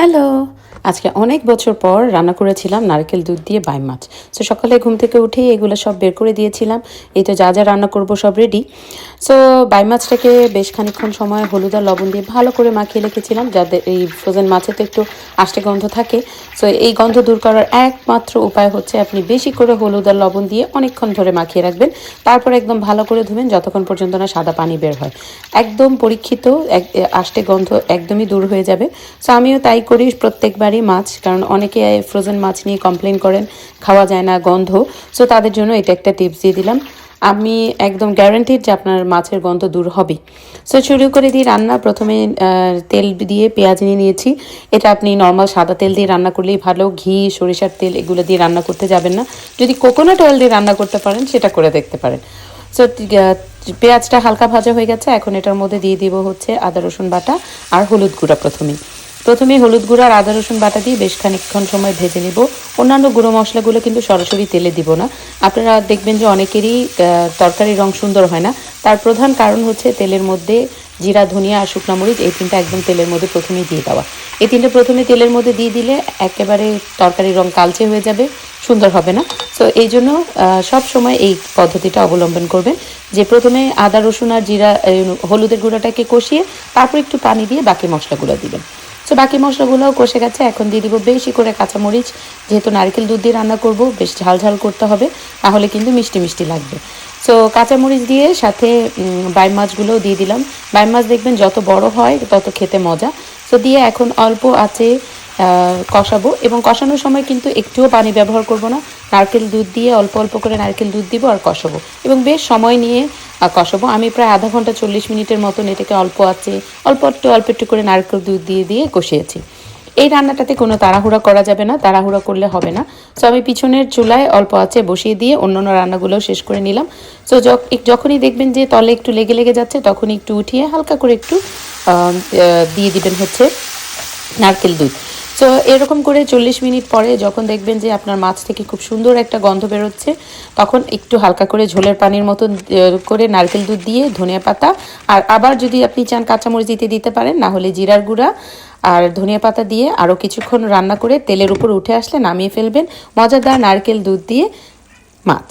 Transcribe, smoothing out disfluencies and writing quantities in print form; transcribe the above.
Hello! আজকে অনেক বছর পর রান্না করেছিলাম নারকেল দুধ দিয়ে বাইম মাছ। সো সকালে ঘুম থেকে উঠেই এগুলো সব বের করে দিয়েছিলাম। এই তো যা রান্না করব সব রেডি। সো বাইম মাছটাকে বেশ খানিকক্ষণ সময় হলুদ আর লবণ দিয়ে ভালো করে মাখিয়ে রেখেছিলাম, যাতে এই ফ্রোজেন মাছে তো একটু আষ্টে গন্ধ থাকে। সো এই গন্ধ দূর করার একমাত্র উপায় হচ্ছে আপনি বেশি করে হলুদ আর লবণ দিয়ে অনেকক্ষণ ধরে মাখিয়ে রাখবেন। তারপর একদম ভালো করে ধুবেন যতক্ষণ পর্যন্ত না সাদা পানি বের হয়। একদম পরীক্ষিত আষ্টে গন্ধ একদমই দূর হয়ে যাবে। সো আমিও তাই করি প্রত্যেকবারই মাছ, কারণ অনেকে ফ্রোজেন মাছ নিয়ে কমপ্লেন করেন খাওয়া যায় না, গন্ধ। সো তাদের জন্য এটা একটা টিপস দিয়ে দিলাম। আমি একদম গ্যারান্টিড যে আপনার মাছের গন্ধ দূর হবে। সো শুরু করে দিই রান্না। প্রথমে তেল দিয়ে পেঁয়াজ নিয়ে নিয়েছি। এটা আপনি নর্মাল সাদা তেল দিয়ে রান্না করলেই ভালো, ঘি সরিষার তেল এগুলো দিয়ে রান্না করতে যাবেন না। যদি কোকোনাট অয়েল দিয়ে রান্না করতে পারেন সেটা করে দেখতে পারেন। সো পেঁয়াজটা হালকা ভাজা হয়ে গেছে, এখন এটার মধ্যে দিয়ে দিব হচ্ছে আদা রসুন বাটা আর হলুদ গুঁড়া। প্রথমে হলুদ গুঁড়া আর আদা রসুন বাটা দিয়ে বেশ খানিকক্ষণ সময় ভেজে নেব। অন্যান্য গুঁড়ো মশলাগুলো কিন্তু সরাসরি তেলে দিব না। আপনারা দেখবেন যে অনেকেরই তরকারির রং সুন্দর হয় না, তার প্রধান কারণ হচ্ছে তেলের মধ্যে জিরা, ধনিয়া আর শুকনো মরিচ এই তিনটা একদম তেলের মধ্যে প্রথমেই দিয়ে দেওয়া। এই তিনটা প্রথমে তেলের মধ্যে দিয়ে দিলে একেবারে তরকারির রং কালচে হয়ে যাবে, সুন্দর হবে না। সো এই জন্য সব সময় এই পদ্ধতিটা অবলম্বন করবেন যে প্রথমে আদা রসুন আর জিরা হলুদের গুঁড়াটাকে কষিয়ে তারপর একটু পানি দিয়ে বাকি মশলাগুলো দিবেন। সো বাকি মশলাগুলোও কষে গেছে, এখন দিয়ে দিব বেশি করে কাঁচামরিচ। যেহেতু নারকেল দুধ দিয়ে রান্না করব, বেশ ঝাল ঝাল করতে হবে, তাহলে কিন্তু মিষ্টি মিষ্টি লাগবে। সো কাঁচামরিচ দিয়ে সাথে বাইম মাছগুলোও দিয়ে দিলাম। বাইম মাছ দেখবেন যত বড় হয় তত খেতে মজা। সো দিয়ে এখন অল্প আঁচে কষাবো, এবং কষানোর সময় কিন্তু একটুও পানি ব্যবহার করব না। নারকেল দুধ দিয়ে অল্প অল্প করে নারকেল দুধ দিব আর কষাবো, এবং বেশ সময় নিয়ে কষাবো। আমি প্রায় আধা ঘন্টা 40 মিনিটের মতন এটাকে অল্প আঁচে অল্প একটু করে নারকেল দুধ দিয়ে দিয়ে কষিয়েছি। এই রান্নাটাতে কোনো তাড়াহুড়া করা যাবে না, তাড়াহুড়া করলে হবে না। সো আমি পিছনের চুলায় অল্প আঁচে বসিয়ে দিয়ে অন্যান্য রান্নাগুলোও শেষ করে নিলাম। সো যখনই দেখবেন যে তলে একটু লেগে লেগে যাচ্ছে, তখনই একটু উঠিয়ে হালকা করে একটু দিয়ে দিবেন হচ্ছে নারকেল দুধ। সো এরকম করে 40 মিনিট পরে যখন দেখবেন যে আপনার মাছ থেকে খুব সুন্দর একটা গন্ধ বেরোচ্ছে, তখন একটু হালকা করে ঝোলের পানির মতন করে নারকেল দুধ দিয়ে ধনিয়া পাতা, আর আবার যদি আপনি চান কাঁচামরিচ দিতে পারেন, না হলে জিরার গুঁড়া আর ধনিয়া পাতা দিয়ে আরও কিছুক্ষণ রান্না করে তেলের উপর উঠে আসলে নামিয়ে ফেলবেন মজাদার নারকেল দুধ দিয়ে মাছ।